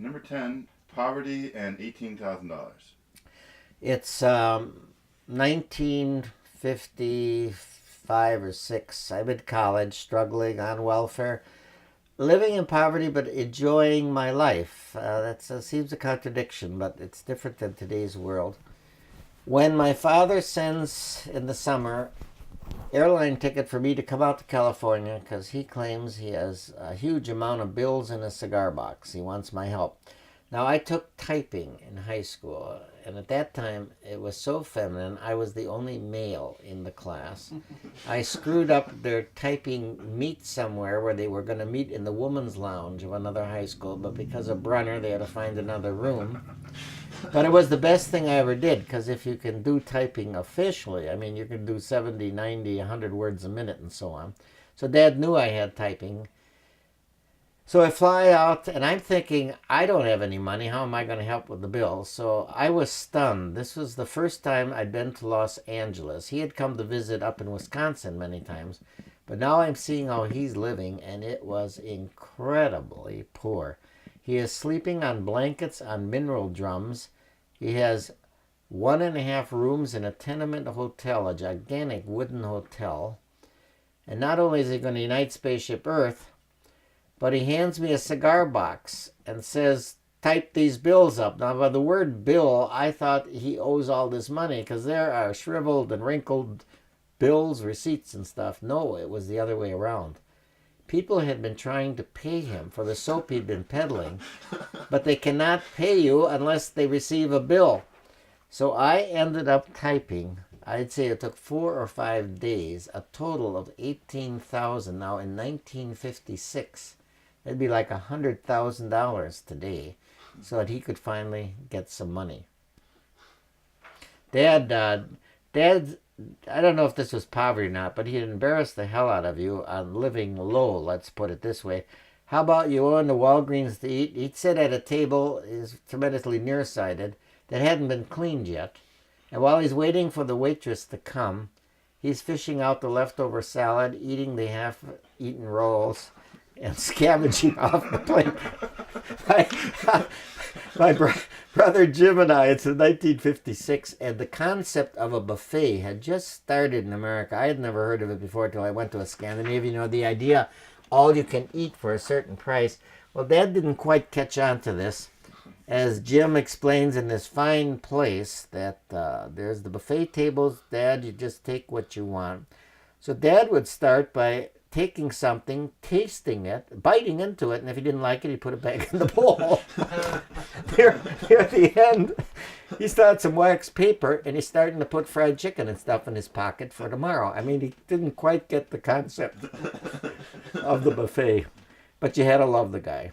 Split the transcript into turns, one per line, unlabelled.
Number 10, poverty and $18,000.
It's 1955 or 6. I'm in college, struggling on welfare, living in poverty, but enjoying my life. That seems a contradiction, but it's different than today's world. When my father sends in the summer airline ticket for me to come out to California because he claims he has a huge amount of bills in a cigar box. He wants my help. Now, I took typing in high school, and at that time, it was so feminine, I was the only male in the class. I screwed up their typing meet somewhere where they were going to meet in the women's lounge of another high school, but because of Bronner, they had to find another room. But it was the best thing I ever did, because if you can do typing officially, I mean, you can do 70, 90, 100 words a minute and so on. So Dad knew I had typing. So I fly out, and I'm thinking, I don't have any money. How am I going to help with the bills? So I was stunned. This was the first time I'd been to Los Angeles. He had come to visit up in Wisconsin many times, but now I'm seeing how he's living, and it was incredibly poor. He is sleeping on blankets on mineral drums. He has 1.5 rooms in a tenement hotel, a gigantic wooden hotel. And not only is he going to unite Spaceship Earth, but he hands me a cigar box and says, type these bills up. Now, by the word bill, I thought he owes all this money because there are shriveled and wrinkled bills, receipts, and stuff. No, it was the other way around. People had been trying to pay him for the soap he'd been peddling, but they cannot pay you unless they receive a bill. So I ended up typing, I'd say it took 4 or 5 days, a total of 18,000. Now in 1956, it'd be like $100,000 today, so that he could finally get some money. Dad, I don't know if this was poverty or not, but he'd embarrass the hell out of you on living low, let's put it this way. How about you going to Walgreens to eat? He'd sit at a table, is tremendously nearsighted, that hadn't been cleaned yet. And while he's waiting for the waitress to come, he's fishing out the leftover salad, eating the half-eaten rolls, and scavenging off the plate. My brother Jim and I, it's in 1956, and the concept of a buffet had just started in America. I had never heard of it before until I went to a Scandinavian. The idea, all you can eat for a certain price. Well, Dad didn't quite catch on to this. As Jim explains in this fine place that there's the buffet tables, Dad, you just take what you want. So Dad would start by taking something, tasting it, biting into it, and if he didn't like it, he'd put it back in the bowl. Here at the end, he started some wax paper, and he's starting to put fried chicken and stuff in his pocket for tomorrow. I mean, he didn't quite get the concept of the buffet, but you had to love the guy.